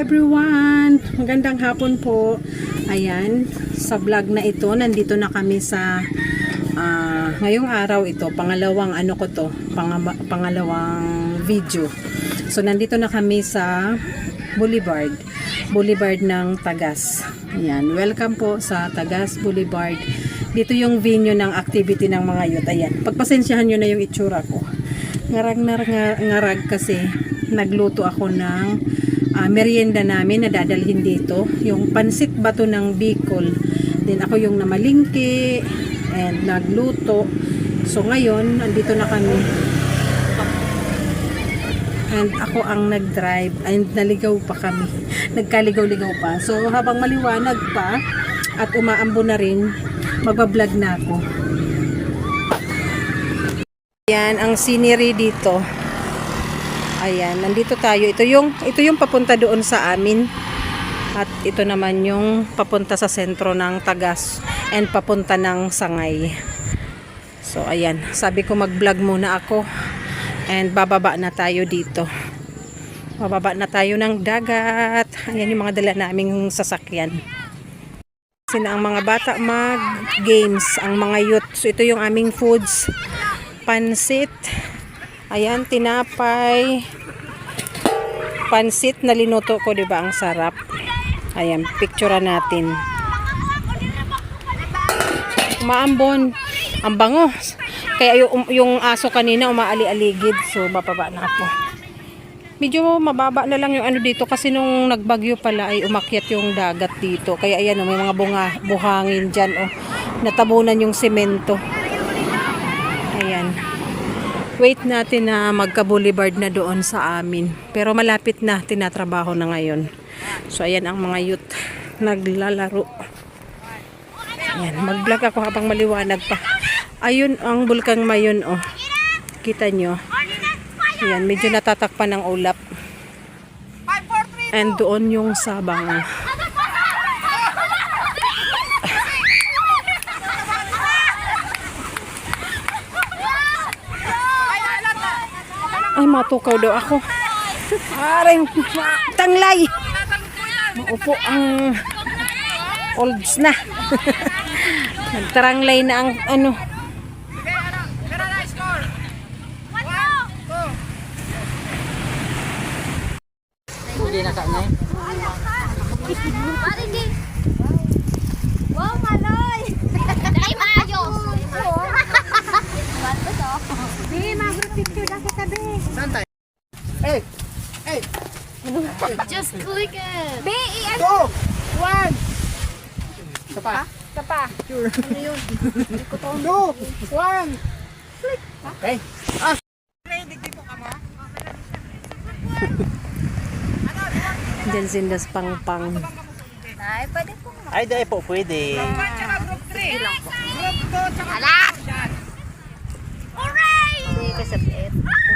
everyone! Magandang hapon po. Ayan, sa vlog na ito, nandito na kami sa ngayong araw ito, pangalawang pangalawang video. So, nandito na kami sa Boulevard ng Tagas. Ayan, welcome po sa Tagas Boulevard. Dito yung venue ng activity ng mga youth. Ayan, pagpasensyahan nyo na yung itsura ko. Ngarag kasi nagluto ako ng merienda namin na dadalhin dito, yung pansit bato ng Bicol. Then ako yung namalingki and nagluto. So ngayon andito na kami and ako ang nag-drive and naligaw pa kami, nagkaligaw-ligaw pa. So habang maliwanag pa at umaambo na rin, magbablog na ako. Yan ang scenery dito. Ayan, nandito tayo. Ito yung papunta doon sa amin. At ito naman yung papunta sa sentro ng Tagas and papunta ng Sangay. So ayan, sabi ko mag-vlog muna ako and bababa na tayo dito. Bababa na tayo ng dagat. Ayan yung mga dala naming sasakyan. Kasi na ang mga bata mag-games, ang mga youth. So ito yung aming foods. Pansit. Ayan, tinapay, pansit na linuto ko, diba? Ang sarap. Ayan, picturean natin. Umaambon. Ang bango. Kaya yung aso kanina umaali-aligid. So, bababa na ako. Medyo mababa na lang yung ano dito kasi nung nagbagyo pala ay umakyat yung dagat dito. Kaya ayan, may mga buhangin dyan. Oh, natabunan yung semento. Ayan. Wait natin na magka-boulevard na doon sa amin. Pero malapit na, tinatrabaho na ngayon. So, ayan ang mga youth naglalaro. Ayan, mag-vlog ako habang maliwanag pa. Ayun ang Bulkang Mayon, oh. Kita nyo. Ayan, medyo natatakpan ng ulap. And doon yung Sabang. Ay, matukaw daw ako. Aray, tanglay. Maupo ang olds na. Nagtaranglay na ang ano. Hindi na kanya. Wow, maloy! Dahil mayo! Di, mag-picture na kita, be. Saan tayo? Hey! Hey! Just click it. Be, Go! One! Sapa? Tapa. Sure. Ano yun? Two! One! Click! Okay. Diyan sindas pang-pang. Ay, pwede po. Ay, dahil po pwede. Alat! Hooray! Hindi kasabit.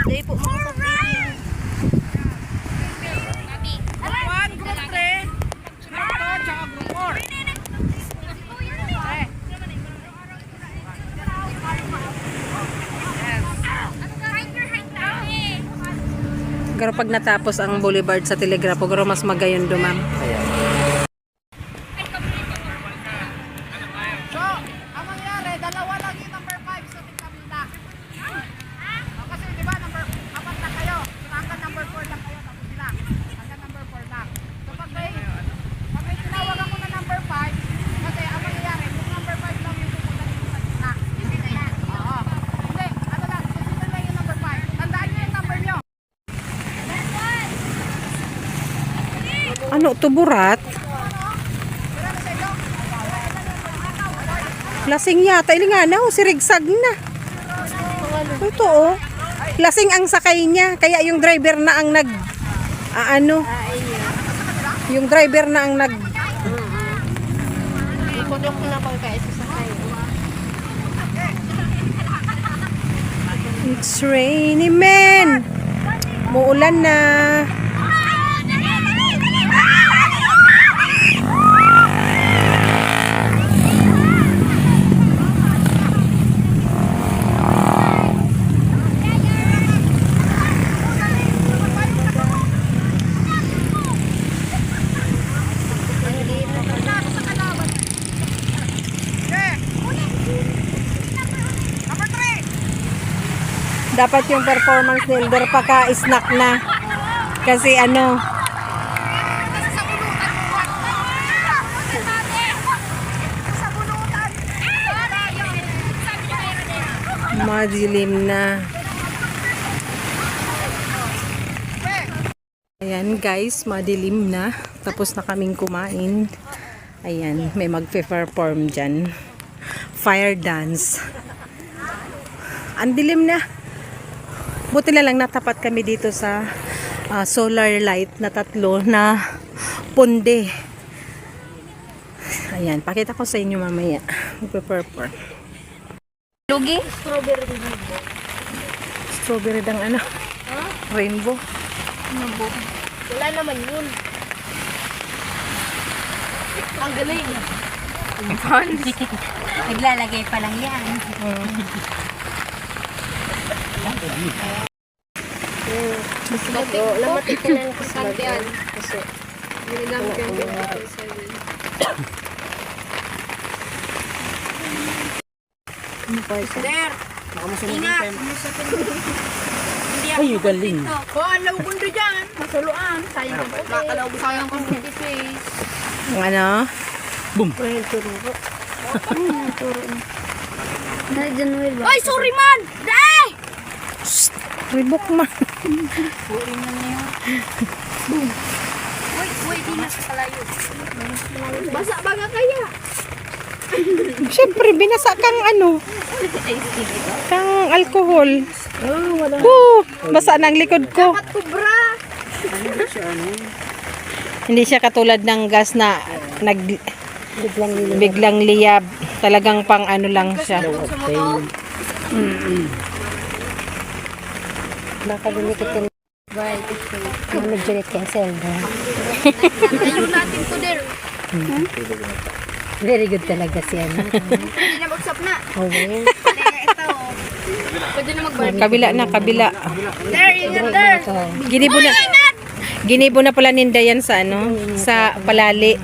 Hindi po makasabit. Pero pag natapos ang boulevard sa Telegrafo, pero mas magayon dumam. So, ang mangyari, dalawa lang yung number 5 sa tingkamila. Kasi di ba, apat na kayo. Hanggang number 4 lang kayo. Tapos sila. Hanggang number 4 lang. So, pag may tinawag ako na number 5, kasi ang mangyari, yung number 5 lang yung pupunta dito sa gitna. Oo. Hindi, ano lang, susunod lang yung number 5. Tandaan nyo yung number nyo. Ano, tuburat? Lasing yata. Ili nga na, sirigsag na. Ito, oh. Lasing ang sakay niya. Kaya yung driver na ang yung driver na ang Ipudok na ko kaya sasakay. It's rainy man. Muulan na. Dapat yung performance ni Elder paka-snack na. Kasi ano, madilim na. Ayan guys, madilim na. Tapos na kaming kumain. Ayan, may magpe-perform dyan. Fire dance. Ang dilim na. Buti na lang natapat kami dito sa solar light na 3 na punde. Ayan, pakita ko sa inyo mamaya. Magpe-perform. Lugi? Strawberry dang ano? Rainbow. Wala naman yun. Ang galing. Naglalagay pa lang yan. Namatik ka lang kasi yan. Kasi ginagamit yung There! Ingat! Ay, galing. Oh, ang laugundo dyan. Masuluan. Sayang ka po. Sayang ka po. Ang ano? Ay, sorry man! Day! Ribok man. Uy, di na sa kalayo. Basa ba nga kaya? Siyempre, binasa kang ano? Kang alcohol. Basa ng likod ko. Kubra! Hindi siya katulad ng gas na biglang liyab. Talagang pang ano lang siya. Baka dumikit yung manageric cancel. Ayun natin to there. Very good talaga siya. Hindi na mag-usap na. Okay. Ito. Pwede na mag-bar. Kabila. There, ingat there. Ginibo na pala ninda yan sa ano, sa palali.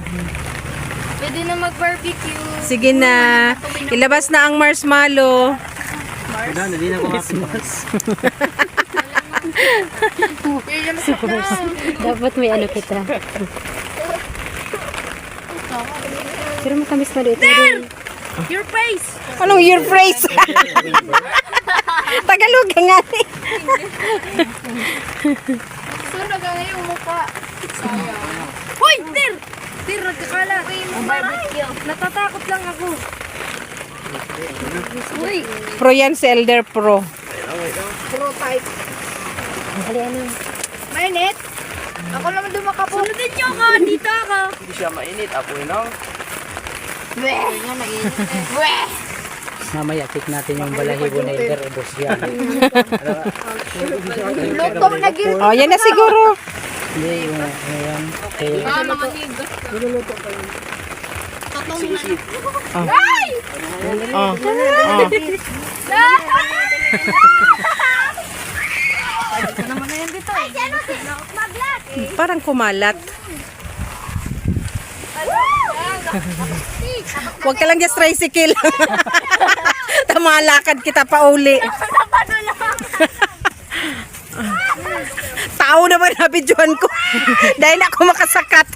Pwede na mag-barbecue. Sige na. Ilabas na ang marshmallow. Hindi na ko Dapat may ano kita. Pero matamis na dito. Your face! Anong your phrase? Tagalog ka nga eh. Sunog ang iyong mukha. Sayang. Hoy! Tir! Tir, nagkakalat. Barbecue. Natatakot lang ako. Uy! Pro yan si Elder Pro. Pro type. Hali ano? Mainit? Ako naman dumakapo. Sunodin niyo ako. Dito ako. Hindi siya mainit. Ako yun. Weh! Nga mainit. Weh! Mamaya, check natin yung balahibo na Elder. Ubos yan. Luto na gil. Oh, yan na siguro. Hindi, yung yan. Okay. Ay! Oh. Ito naman na yan dito. Ay, ano si Maglat? Parang kumalat. Huwag ka lang just tricycle. Tamalakad kita pa uli. Tao naman na videoan ko. Dahil ako makasakat.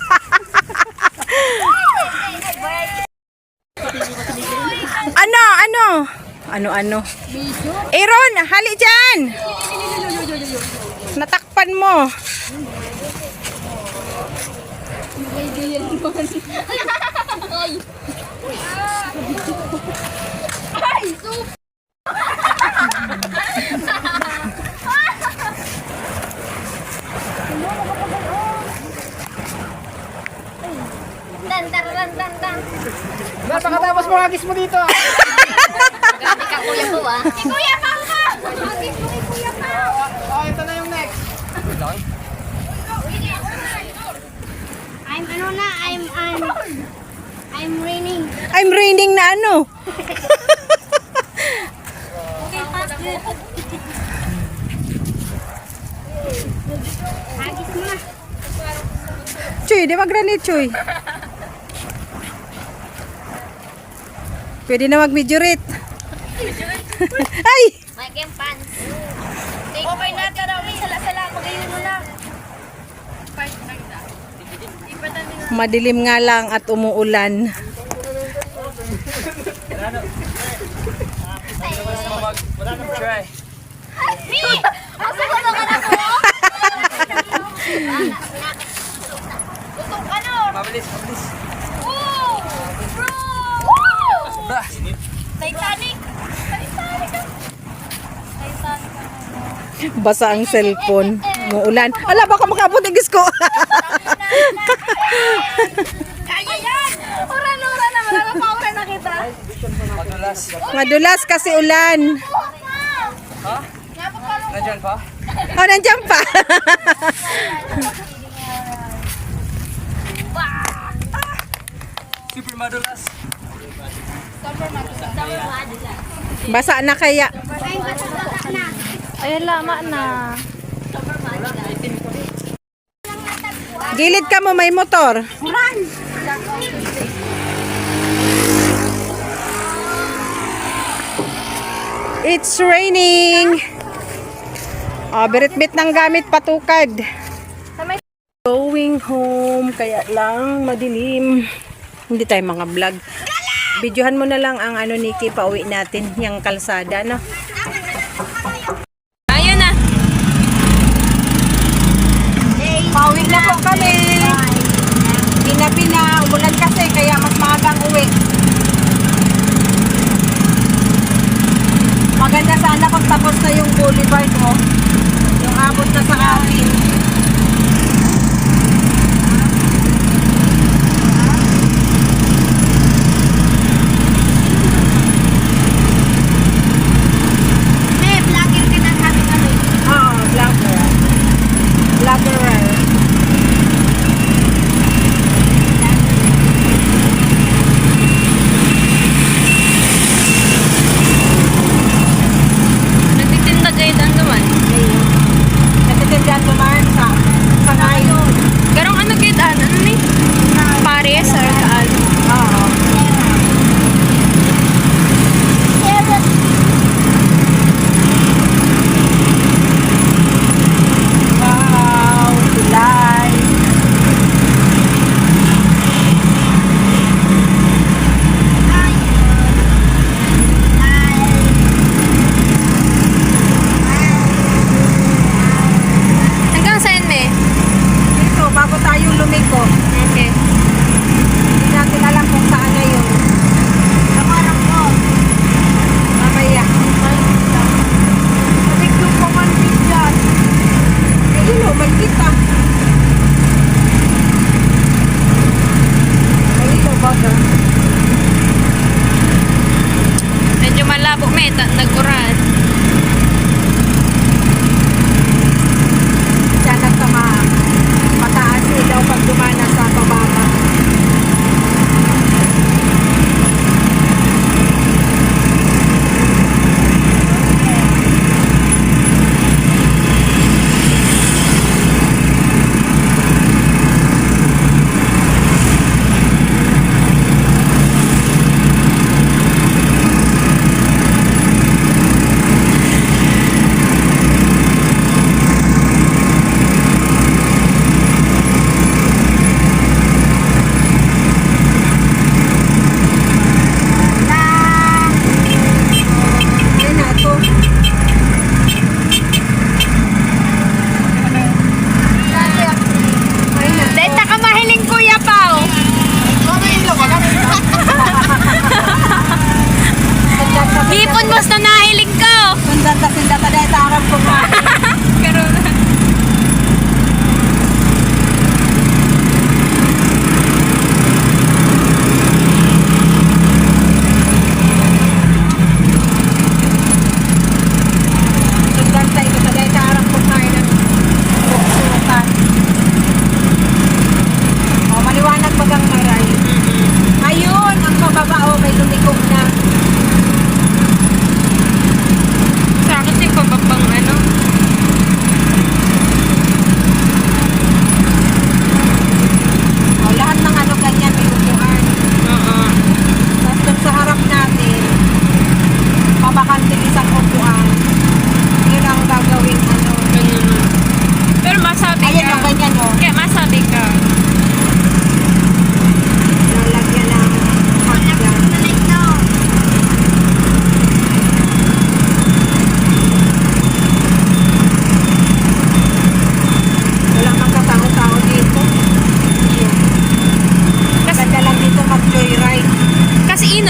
Ano? Aaron, hali dyan. Natakpan mo. Dan. Napakatapos mo agis mo dito. Grabe ka kuya ko ah. Si Kuya Pao ka! Agis mo kay Kuya Pao. Oh, ito na yung next. I'm raining. I'm raining na ano. Okay, fast good. Agis mo na. Chuy, di ba granit, Chuy? Pwede na mag-majorate. Ay! Mike and pants. Okay na, tara, uwi, sala-sala, magayon mo na. Madilim nga lang at umuulan. Mi! Asa ka na ka na ko? Gutom ka no? Mabilis. Woo! Bro! Woo! Titanic! Basa ang cellphone. Umuulan. Ala, baka makabot ang ko. Kaya yan! Ura-ura na, malalapaura na kita. Madulas kasi ulan. Ha? Nandiyan pa? Oh, nandiyan pa. Super madulas. Basa na kaya. Ay, lama na. Gilid ka mo, may motor. It's raining. Oh, birit-bit ng gamit patukad. Going home, kaya lang madilim. Hindi tayo mga vlog. Videohan mo na lang ang ano Nikki, pauwi natin yung kalsada, no? Ayun na. Pauwi na po kami. Ginabi na, umulan kasi kaya mas maagang uwi. Maganda sana kung tapos na yung boulevard mo. Yung abot na sa akin.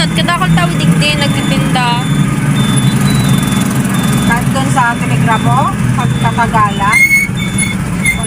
at kadakol tawid din nagtitinda. Kahit doon sa Telegramo, pagkakagala.